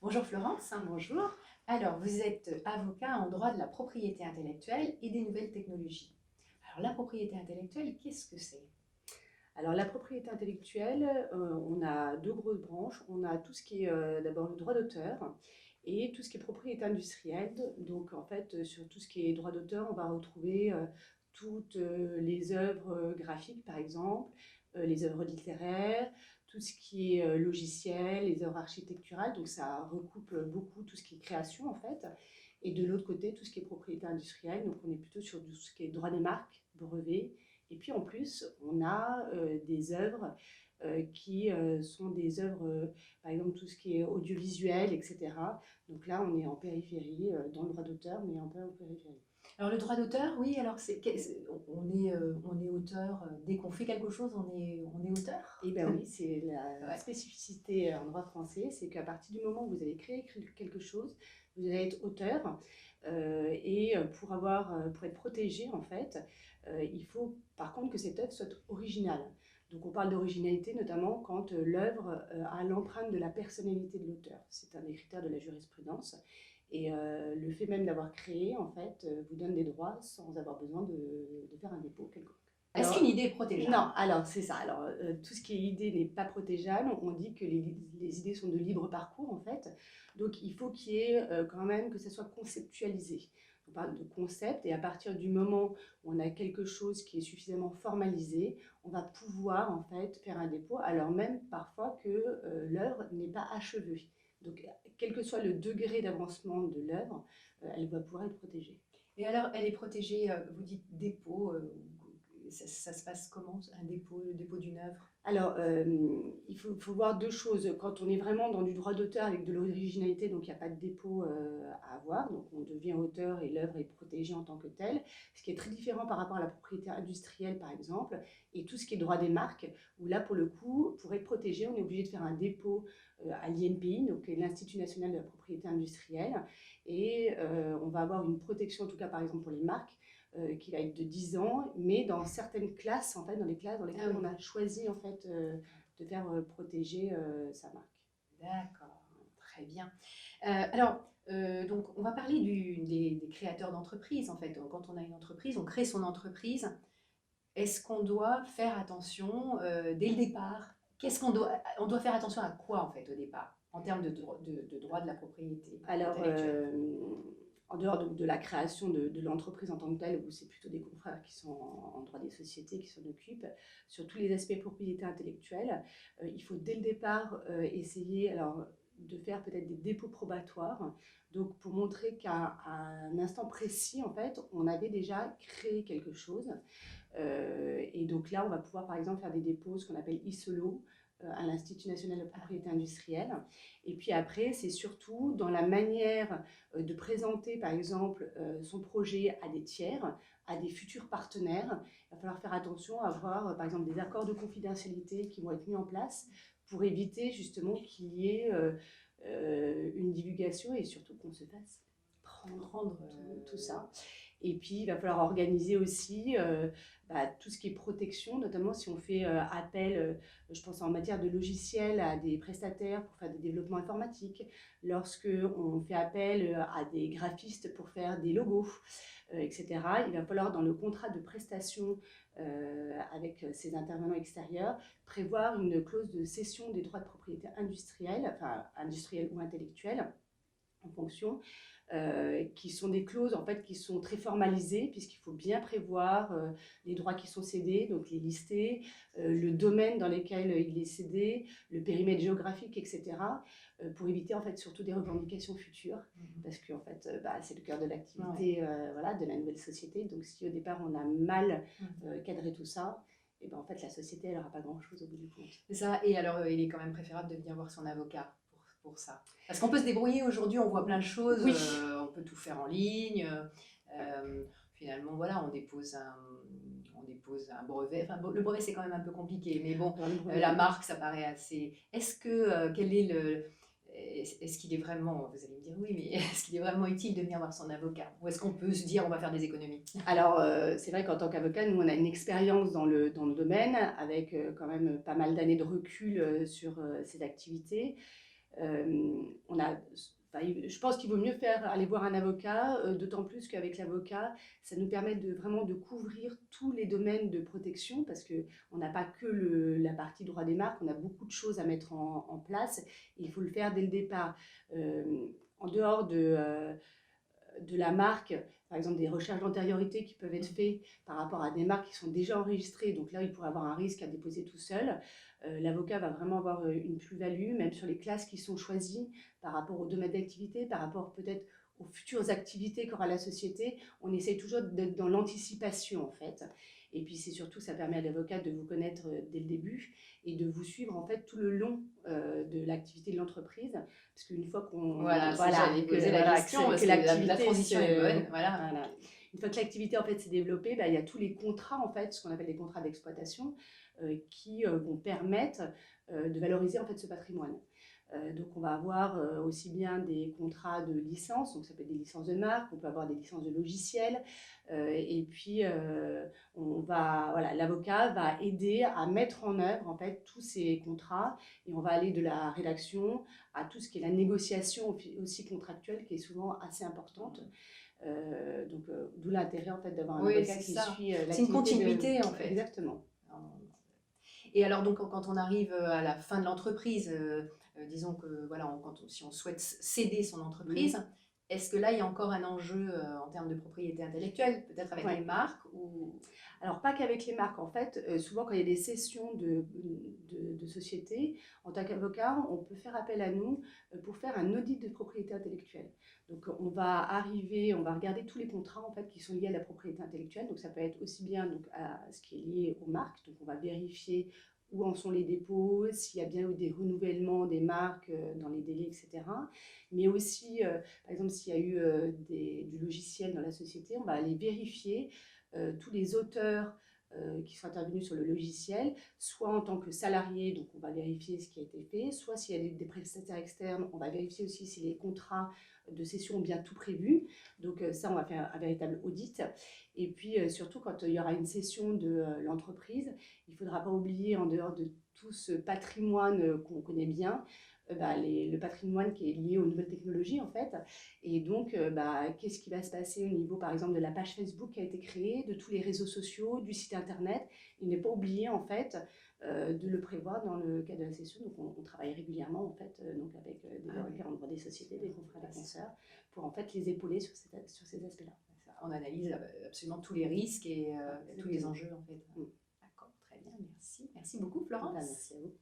Bonjour Florence. Bonjour. Alors, vous êtes avocat en droit de la propriété intellectuelle et des nouvelles technologies. Alors, la propriété intellectuelle, qu'est-ce que c'est? Alors la propriété intellectuelle, on a deux grosses branches. On a tout ce qui est d'abord le droit d'auteur et tout ce qui est propriété industrielle. Donc en fait, sur tout ce qui est droit d'auteur, on va retrouver toutes les œuvres graphiques par exemple, les œuvres littéraires, tout ce qui est logiciel, les œuvres architecturales. Donc ça recoupe beaucoup tout ce qui est création en fait. Et de l'autre côté, tout ce qui est propriété industrielle. Donc on est plutôt sur tout ce qui est droit des marques, brevets. Et puis en plus, on a des œuvres qui sont des œuvres, par exemple tout ce qui est audiovisuel, etc. Donc là, on est en périphérie, dans le droit d'auteur, mais un peu en périphérie. Alors, le droit d'auteur, oui, alors on est auteur, dès qu'on fait quelque chose, on est auteur. Et bien oui, c'est la Ouais. spécificité en droit français, c'est qu'à partir du moment où vous avez créé quelque chose, vous allez être auteur. Et pour être protégé, en fait, il faut par contre que cette œuvre soit originale. Donc on parle d'originalité notamment quand l'œuvre a l'empreinte de la personnalité de l'auteur. C'est un des critères de la jurisprudence. Et le fait même d'avoir créé, en fait, vous donne des droits sans avoir besoin de faire un dépôt quelconque. Est-ce Alors, qu'une idée est protégeable? non, alors c'est ça. Alors, tout ce qui est idée n'est pas protégeable. On dit que les idées sont de libre parcours, en fait. Donc, il faut qu'il y ait quand même que ça soit conceptualisé. On parle de concept, et à partir du moment où on a quelque chose qui est suffisamment formalisé, on va pouvoir en fait faire un dépôt, alors même parfois que l'œuvre n'est pas achevée. Donc, quel que soit le degré d'avancement de l'œuvre, elle va pouvoir être protégée. Et alors, elle est protégée, vous dites dépôt, ça se passe comment, un dépôt, le dépôt d'une œuvre? Alors, il faut voir deux choses. Quand on est vraiment dans du droit d'auteur avec de l'originalité, donc il n'y a pas de dépôt à avoir, donc on devient auteur et l'œuvre est protégée en tant que telle, ce qui est très différent par rapport à la propriété industrielle par exemple, et tout ce qui est droit des marques, où là pour le coup, pour être protégé, on est obligé de faire un dépôt à l'INPI, donc l'Institut national de la propriété industrielle, et on va avoir une protection, en tout cas par exemple pour les marques, qui va être de 10 ans, mais dans certaines classes, en fait, dans les classes dans lesquelles Ah on oui, a choisi en fait, de faire protéger sa marque. d'accord, très bien. Donc on va parler des créateurs d'entreprises, en fait. Quand on a une entreprise, on crée son entreprise. Est-ce qu'on doit faire attention dès le départ? On doit faire attention à quoi, en fait, au départ, en termes de droit de la propriété Alors, intellectuelle? en dehors de la création de l'entreprise en tant que telle, où c'est plutôt des confrères qui sont en droit des sociétés qui s'en occupent, sur tous les aspects propriété intellectuelle, il faut dès le départ essayer alors, de faire peut-être des dépôts probatoires, donc pour montrer qu'à un instant précis, en fait, on avait déjà créé quelque chose. Et donc là, on va pouvoir par exemple faire des dépôts, ce qu'on appelle ISOLO, à l'Institut national de la propriété industrielle. Et puis après, c'est surtout dans la manière de présenter, par exemple, son projet à des tiers, à des futurs partenaires. Il va falloir faire attention à avoir, par exemple, des accords de confidentialité qui vont être mis en place pour éviter justement qu'il y ait une divulgation et surtout qu'on se fasse prendre tout ça. Et puis, il va falloir organiser aussi tout ce qui est protection, notamment si on fait appel, je pense en matière de logiciel, à des prestataires pour faire des développements informatiques, lorsque on fait appel à des graphistes pour faire des logos, etc. Il va falloir, dans le contrat de prestation avec ces intervenants extérieurs, prévoir une clause de cession des droits de propriété industrielle, enfin industrielle ou intellectuelle, en fonction, qui sont des clauses en fait qui sont très formalisées puisqu'il faut bien prévoir les droits qui sont cédés, donc les lister, le domaine dans lequel il est cédé, le périmètre géographique, etc. Pour éviter en fait surtout des revendications futures, parce que en fait c'est le cœur de l'activité voilà, de la nouvelle société. Donc si au départ on a mal cadré tout ça, et ben en fait la société elle n'aura pas grand chose au bout du compte. C'est ça. Et alors, il est quand même préférable de venir voir son avocat pour ça. Parce qu'on peut se débrouiller aujourd'hui, on voit plein de choses, Oui. on peut tout faire en ligne. Finalement, voilà, on dépose un brevet. Enfin, bon, le brevet, c'est quand même un peu compliqué, mais bon, la marque, ça paraît assez. Quel est est-ce qu'il est vraiment, vous allez me dire oui, mais est-ce qu'il est vraiment utile de venir voir son avocat? Ou est-ce qu'on peut se dire on va faire des économies? Alors, c'est vrai qu'en tant qu'avocat, nous, on a une expérience dans le domaine, avec quand même pas mal d'années de recul sur ces activités. On a, enfin, je pense qu'il vaut mieux aller voir un avocat, d'autant plus qu'avec l'avocat, ça nous permet vraiment de couvrir tous les domaines de protection, parce qu'on n'a pas que la partie droit des marques, on a beaucoup de choses à mettre en place, et il faut le faire dès le départ. En dehors de la marque, par exemple des recherches d'antériorité qui peuvent être faites par rapport à des marques qui sont déjà enregistrées, donc là il pourrait avoir un risque à déposer tout seul. L'avocat va vraiment avoir une plus-value, même sur les classes qui sont choisies par rapport au domaine d'activité, par rapport peut-être aux futures activités qu'aura la société. On essaye toujours d'être dans l'anticipation en fait. Et puis c'est surtout, ça permet à l'avocat de vous connaître dès le début et de vous suivre en fait tout le long de l'activité de l'entreprise, parce qu'une fois qu'on Voilà, j'allais poser la question, parce que la transition est bonne. Voilà. Une fois que l'activité en fait s'est développée, il y a tous les contrats en fait, ce qu'on appelle des contrats d'exploitation, qui vont permettre de valoriser en fait ce patrimoine. Donc on va avoir aussi bien des contrats de licence, donc ça peut être des licences de marque, on peut avoir des licences de logiciels, et puis l'avocat va aider à mettre en œuvre en fait tous ces contrats, et on va aller de la rédaction à tout ce qui est la négociation aussi contractuelle, qui est souvent assez importante. D'où l'intérêt en fait d'avoir un avocat qui suit l'activité. C'est une continuité en fait. Exactement. Et alors donc quand on arrive à la fin de l'entreprise, disons que voilà, si on souhaite céder son entreprise, est-ce que là il y a encore un enjeu en termes de propriété intellectuelle, peut-être avec les marques ou... Alors pas qu'avec les marques, en fait, souvent quand il y a des cessions de sociétés, en tant qu'avocat, on peut faire appel à nous pour faire un audit de propriété intellectuelle. Donc on va regarder tous les contrats en fait qui sont liés à la propriété intellectuelle. Donc ça peut être aussi bien donc à ce qui est lié aux marques. Donc on va vérifier où en sont les dépôts, s'il y a bien eu des renouvellements des marques dans les délais, etc. Mais aussi, par exemple, s'il y a eu du logiciel dans la société, on va aller vérifier tous les auteurs qui sont intervenus sur le logiciel, soit en tant que salariés, donc on va vérifier ce qui a été fait, soit s'il y a des prestataires externes, on va vérifier aussi si les contrats de cession ont bien tout prévu. Donc ça, on va faire un véritable audit. Et puis surtout, quand il y aura une cession de l'entreprise, il ne faudra pas oublier, en dehors de tout ce patrimoine qu'on connaît bien, le patrimoine qui est lié aux nouvelles technologies en fait. Et donc, qu'est-ce qui va se passer au niveau, par exemple, de la page Facebook qui a été créée, de tous les réseaux sociaux, du site internet. Il n'est pas oublié en fait de le prévoir dans le cadre de la cession. Donc, on travaille régulièrement en fait, donc avec des avocats en droit des sociétés, des confrères, des consoeurs, pour en fait les épauler sur ces aspects-là. On analyse absolument tous les risques et tous les enjeux en fait. D'accord, très bien, merci. Merci beaucoup Florence. Merci à vous.